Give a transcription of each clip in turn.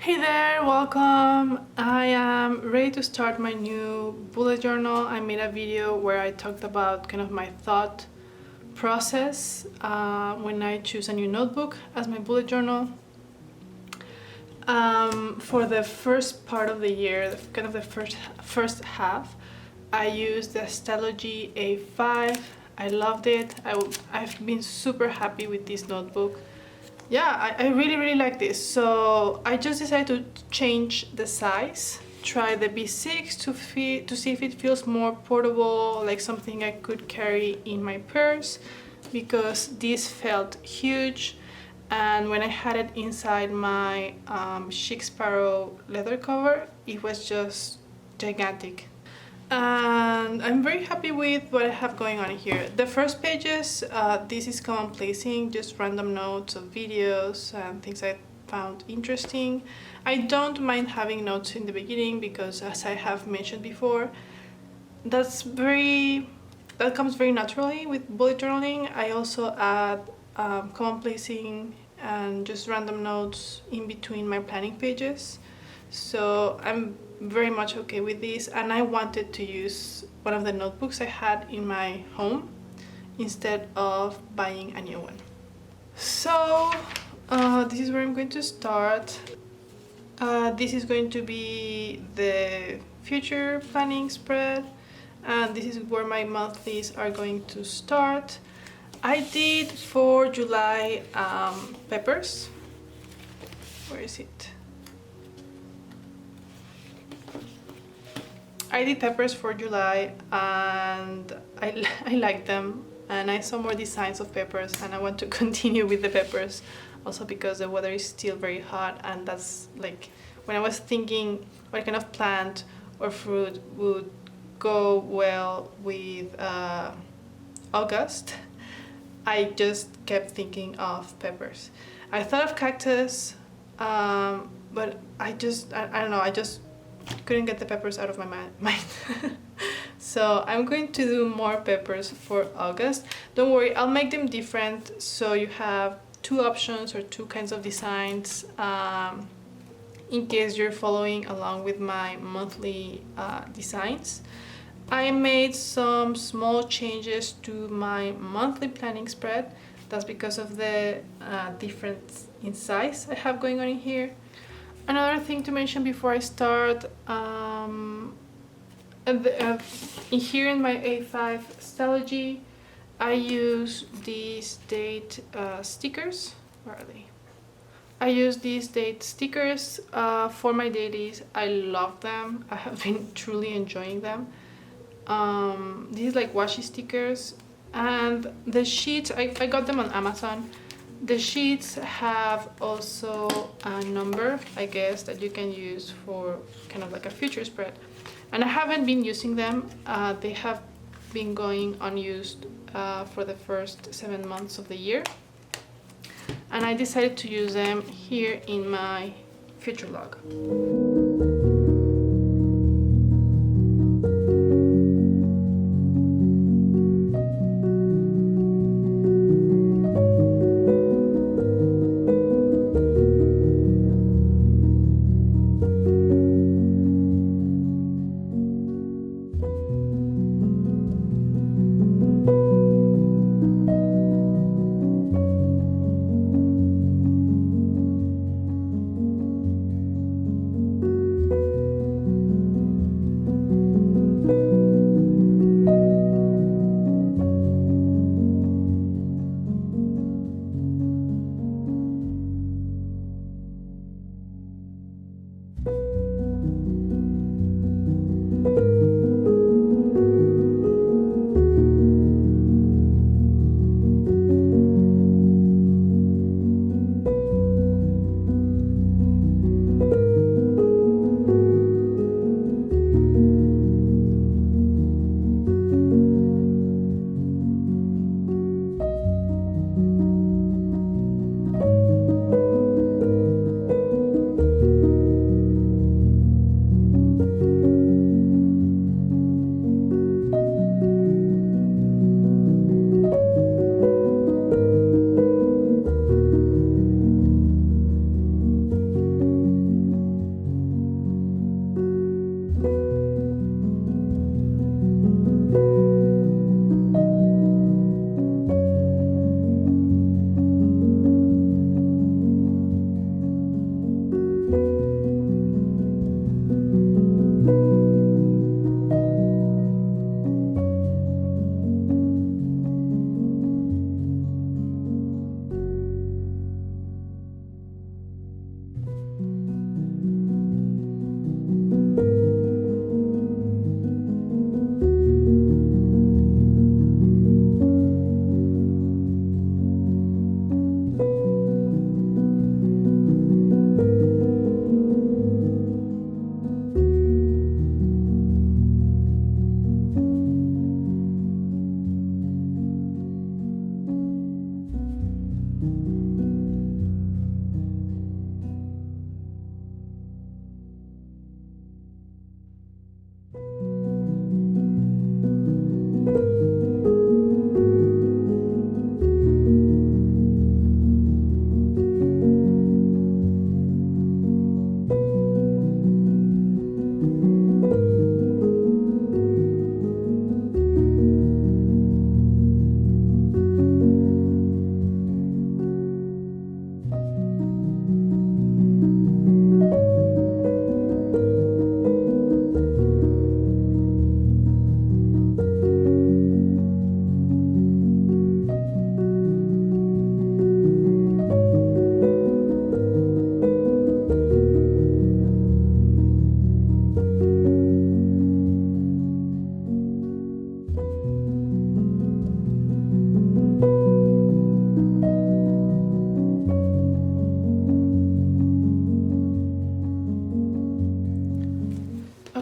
Hey there, welcome. I am ready to start my new bullet journal. I made a video where I talked about kind of my thought process when I choose a new notebook as my bullet journal. For the first part of the year, kind of the first half, I used the Stylogy A5. I loved it. I've been super happy with this notebook. Yeah, I really like this. So I just decided to change the size, try the B6 to see if it feels more portable, like something I could carry in my purse, because this felt huge. And when I had it inside my Chic Sparrow leather cover, it was just gigantic. And I'm very happy with what I have going on here. The first pages, this is common placing, just random notes of videos and things I found interesting. I don't mind having notes in the beginning because, as I have mentioned before, that comes very naturally with bullet journaling. I also add common placing and just random notes in between my planning pages. So I'm very much okay with this, and I wanted to use one of the notebooks I had in my home instead of buying a new one. So this is where I'm going to start. This is going to be the future planning spread, and this is where my monthlies are going to start. I did for July peppers. Where is it? I did peppers for July and I like them, and I saw more designs of peppers and I want to continue with the peppers, also because the weather is still very hot, and that's like when I was thinking what kind of plant or fruit would go well with August, I just kept thinking of peppers. I thought of cactus, but I don't know, I just couldn't get the peppers out of my mind. So I'm going to do more peppers for August. Don't worry, I'll make them different, so you have two options or two kinds of designs in case you're following along with my monthly designs. I made some small changes to my monthly planning spread. That's because of the difference in size I have going on in here. Another thing to mention before I start, here in my A5 Stylogy, I use these date stickers. Where are they? I use these date stickers for my dailies. I love them. I have been truly enjoying them. These like washi stickers, and the sheets, I got them on Amazon. The sheets have also a number, I guess, that you can use for kind of like a future spread. And I haven't been using them. They have been going unused for the first 7 months of the year. And I decided to use them here in my future log.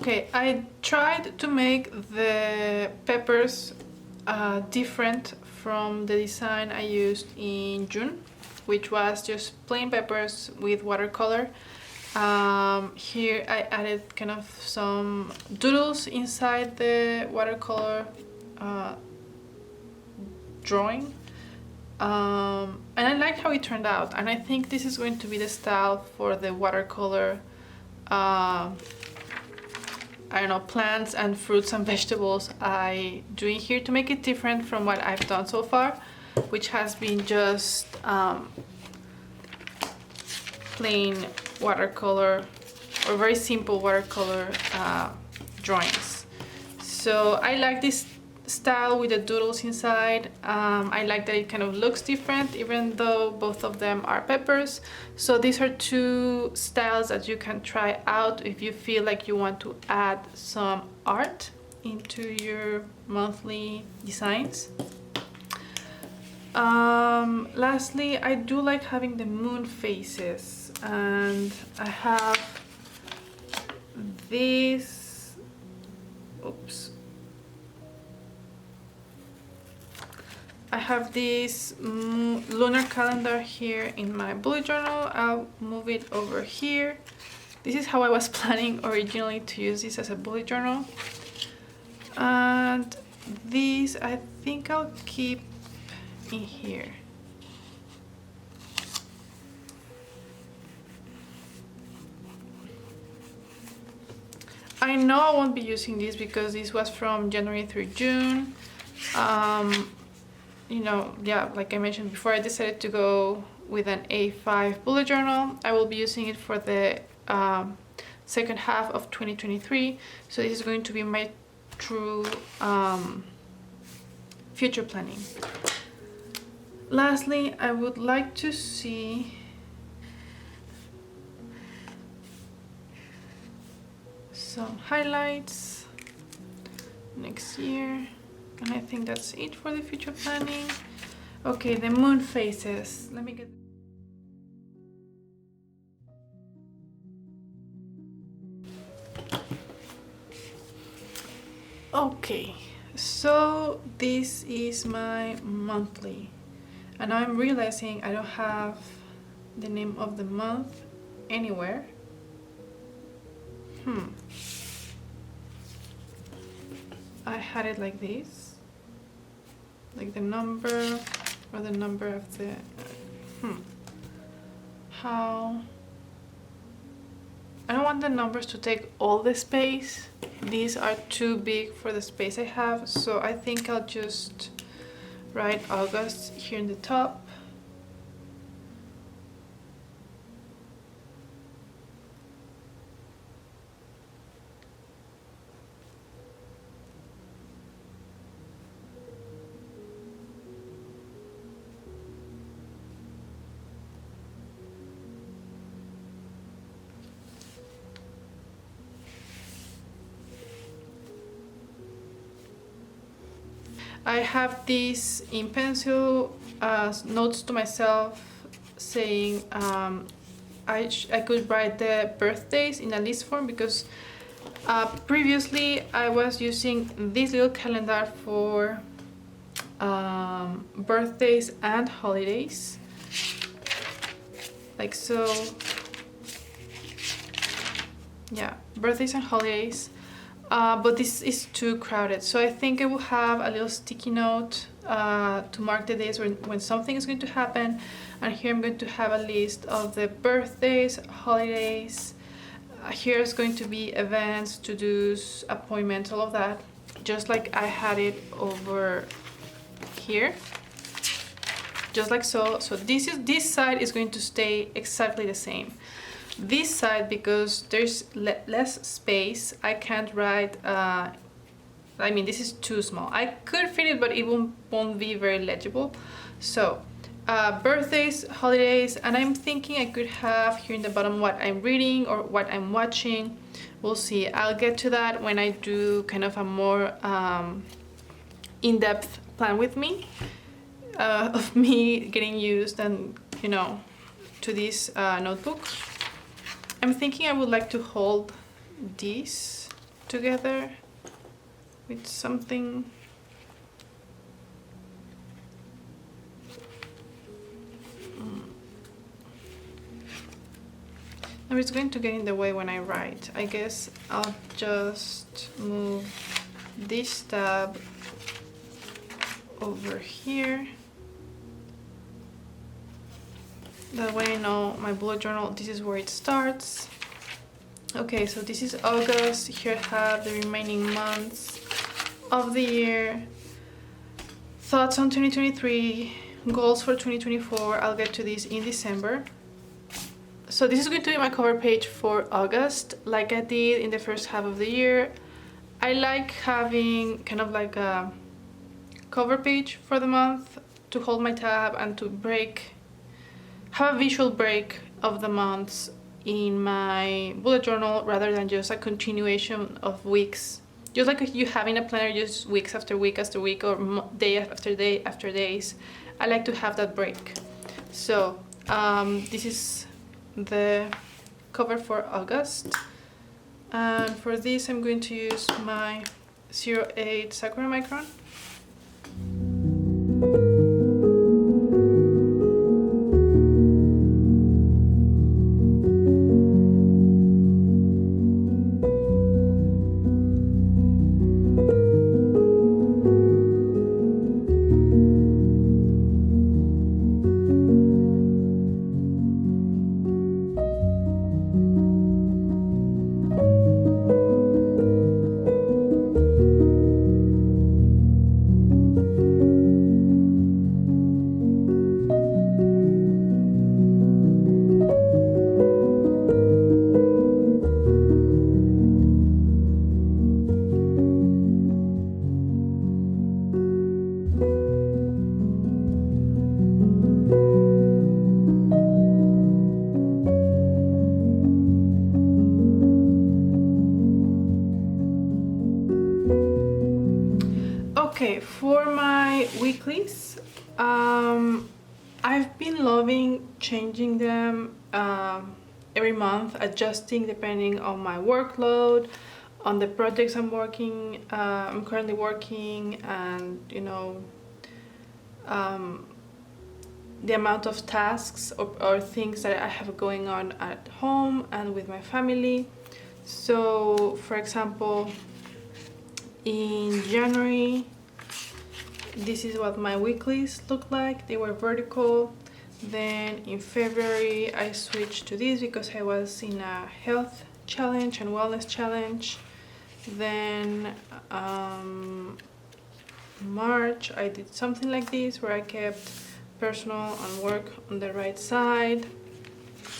Okay, I tried to make the peppers different from the design I used in June, which was just plain peppers with watercolor. Here I added kind of some doodles inside the watercolor drawing. And I like how it turned out, and I think this is going to be the style for the watercolor I don't know, plants and fruits and vegetables I doing here to make it different from what I've done so far, which has been just plain watercolor or very simple watercolor drawings. So I like this style with the doodles inside. I like that it kind of looks different even though both of them are peppers. So these are two styles that you can try out if you feel like you want to add some art into your monthly designs. Lastly, I do like having the moon faces, and I have these, oops, I have this lunar calendar here in my bullet journal. I'll move it over here. This is how I was planning originally to use this as a bullet journal. And these I think I'll keep in here. I know I won't be using this because this was from January through June. You know, yeah, like I mentioned before, I decided to go with an A5 bullet journal. I will be using it for the second half of 2023. So this is going to be my true future planning. Lastly, I would like to see some highlights next year. And I think that's it for the future planning. Okay, the moon faces. Let me get... Okay, so this is my monthly. And I'm realizing I don't have the name of the month anywhere. I had it like this, like the number or the number of the how I don't want the numbers to take all the space. These are too big for the space I have, so I think I'll just write August here in the top. I have these in pencil notes to myself saying I could write the birthdays in a list form, because previously I was using this little calendar for birthdays and holidays, like so. Yeah, birthdays and holidays. But this is too crowded, so I think I will have a little sticky note to mark the days when something is going to happen, and here I'm going to have a list of the birthdays, holidays. Here is going to be events, to-dos, appointments, all of that, just like I had it over here, just like so. So this side is going to stay exactly the same. This side, because there's less space, I can't write, I mean, this is too small. I could fit it, but it won't be very legible. So birthdays, holidays, and I'm thinking I could have here in the bottom what I'm reading or what I'm watching. We'll see. I'll get to that when I do kind of a more in-depth plan with me, of me getting used and, you know, to this notebook. I'm thinking I would like to hold this together with something. Now it's going to get in the way when I write. I guess I'll just move this tab over here. That way I know my bullet journal, this is where it starts. Okay, so this is August. Here I have the remaining months of the year. Thoughts on 2023, goals for 2024. I'll get to this in December. So this is going to be my cover page for August, like I did in the first half of the year. I like having kind of like a cover page for the month to hold my tab and to have a visual break of the months in my bullet journal rather than just a continuation of weeks. Just like you have in a planner, just weeks after week after week, or day after day after days. I like to have that break. So this is the cover for August. And for this I'm going to use my 08 Sakura Micron. Okay, for my weeklies, I've been loving changing them every month, adjusting depending on my workload, on the projects I'm currently working, and the amount of tasks or things that I have going on at home and with my family. So, for example, in January, this is what my weeklies look like. They were vertical. Then in February I switched to this because I was in a health challenge and wellness challenge. Then March I did something like this where I kept personal and work on the right side.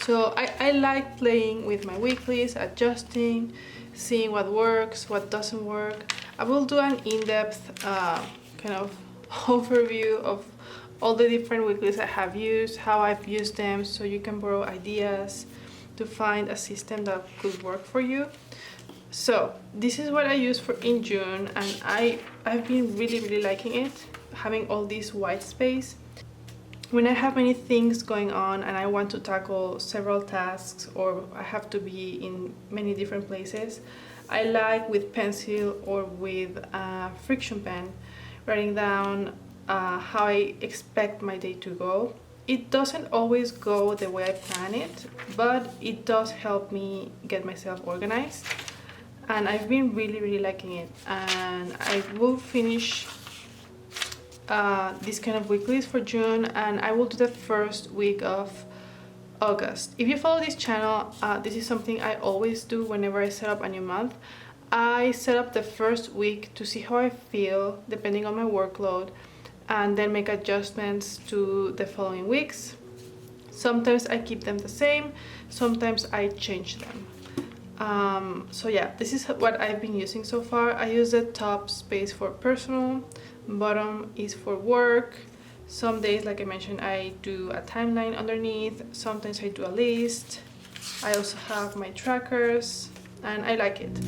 So I like playing with my weeklies, adjusting, seeing what works, what doesn't work. I will do an in-depth kind of overview of all the different weeklies I have used, how I've used them, so you can borrow ideas to find a system that could work for you. So this is what I used for in June, and I've been really liking it, having all this white space. When I have many things going on and I want to tackle several tasks, or I have to be in many different places, I like with pencil or with a friction pen writing down how I expect my day to go. It doesn't always go the way I plan it, but it does help me get myself organized, and I've been really liking it. And I will finish this kind of weeklies for June, and I will do the first week of August. If you follow this channel, this is something I always do whenever I set up a new month. I set up the first week to see how I feel depending on my workload, and then make adjustments to the following weeks. Sometimes I keep them the same, sometimes I change them. So yeah, this is what I've been using so far. I use the top space for personal, bottom is for work. Some days, like I mentioned, I do a timeline underneath. Sometimes I do a list. I also have my trackers, and I like it.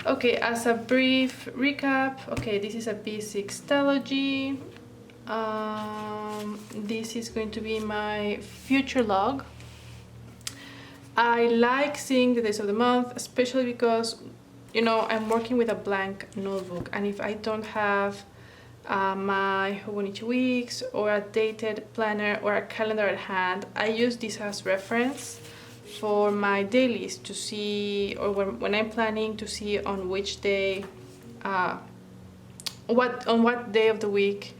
Okay, as a brief recap, okay, this is a B6 Telogy. This is going to be my future log. I like seeing the days of the month, especially because, you know, I'm working with a blank notebook, and if I don't have my Hobonichi weeks or a dated planner or a calendar at hand, I use this as reference for my dailies to see, or when I'm planning to see on which day, what day of the week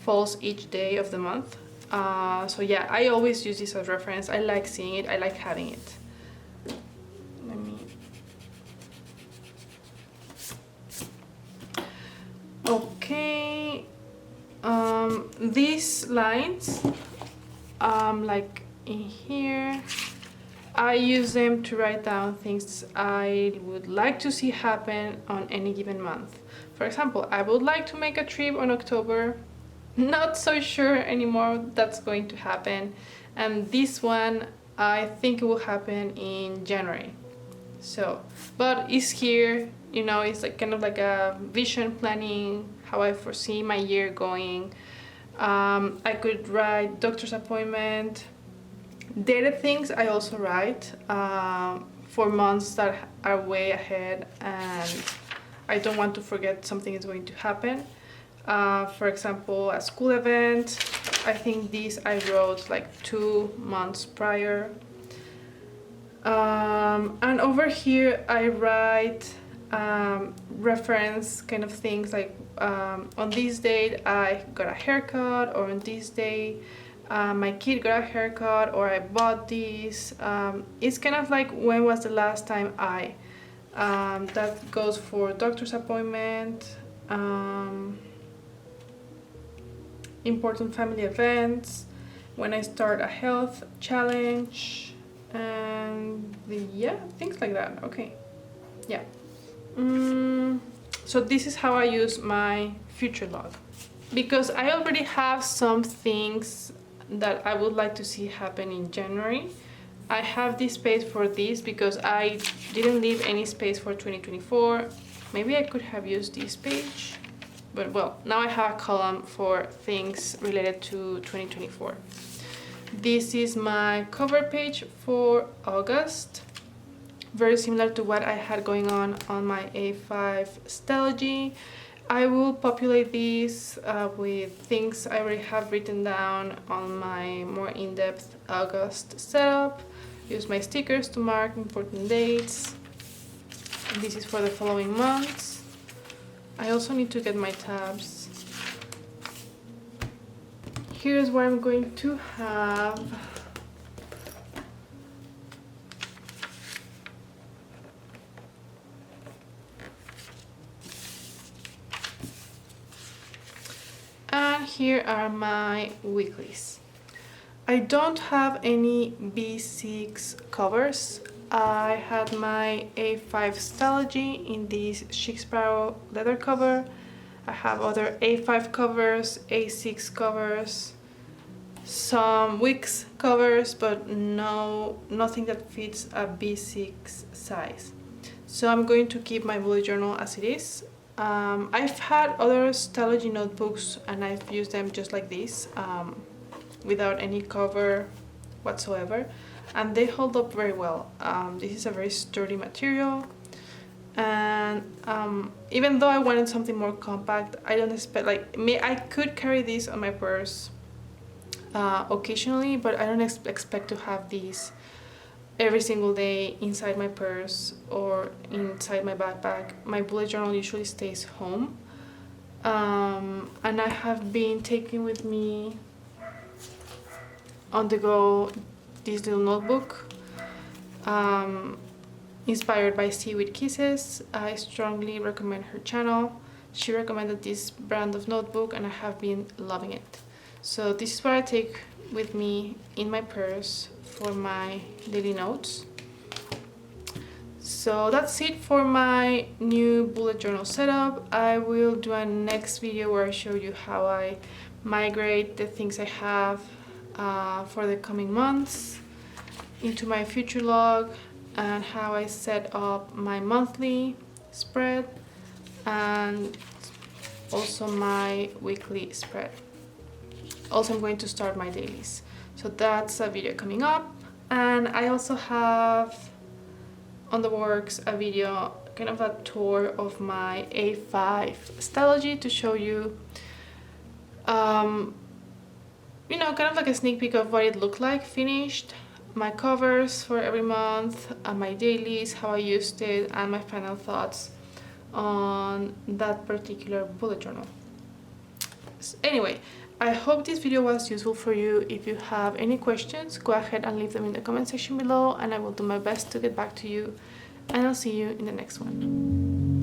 falls each day of the month. So yeah, I always use this as reference. I like seeing it, I like having it. Let me... Okay, these lines, like in here, I use them to write down things I would like to see happen on any given month. For example, I would like to make a trip on October. Not so sure anymore that's going to happen. And this one, I think it will happen in January. So, but it's here, you know, it's like kind of like a vision planning, how I foresee my year going. I could write doctor's appointment. Dated things I also write for months that are way ahead, and I don't want to forget something is going to happen. For example, a school event, I think these I wrote like 2 months prior. And over here I write reference kind of things like on this date I got a haircut, or on this day my kid got a haircut, or I bought this. It's kind of like when was the last time I, that goes for doctor's appointment, important family events, when I start a health challenge, and yeah, things like that. Okay, yeah. So this is how I use my future log, because I already have some things that I would like to see happen in January. I have this space for this because I didn't leave any space for 2024. Maybe I could have used this page, but well, now I have a column for things related to 2024. This is my cover page for August. Very similar to what I had going on my A5 Stelogy. I will populate these with things I already have written down on my more in-depth August setup. Use my stickers to mark important dates. This is for the following months. I also need to get my tabs. Here's what I'm going to have. And here are my weeklies. I don't have any B6 covers. I had my A5 Stelogy in this Chic Sparrow leather cover. I have other A5 covers, A6 covers, some Wix covers, but nothing that fits a B6 size. So I'm going to keep my bullet journal as it is. I've had other Stelogy notebooks and I've used them just like this, without any cover whatsoever, and they hold up very well. This is a very sturdy material, and even though I wanted something more compact, I don't expect, like, I could carry this on my purse occasionally, but I don't expect to have these every single day inside my purse or inside my backpack. My bullet journal usually stays home, and I have been taking with me on the go this little notebook, inspired by Seaweed Kisses. I strongly recommend her channel. She recommended this brand of notebook and I have been loving it. So this is what I take with me in my purse for my daily notes. So that's it for my new bullet journal setup. I will do a next video where I show you how I migrate the things I have for the coming months into my future log, and how I set up my monthly spread and also my weekly spread. Also, I'm going to start my dailies. So that's a video coming up. And I also have on the works a video, kind of a tour of my A5 Stylogy to show you, you know, kind of like a sneak peek of what it looked like finished, my covers for every month, my dailies, how I used it, and my final thoughts on that particular bullet journal. Anyway, I hope this video was useful for you. If you have any questions, go ahead and leave them in the comment section below and I will do my best to get back to you, and I'll see you in the next one.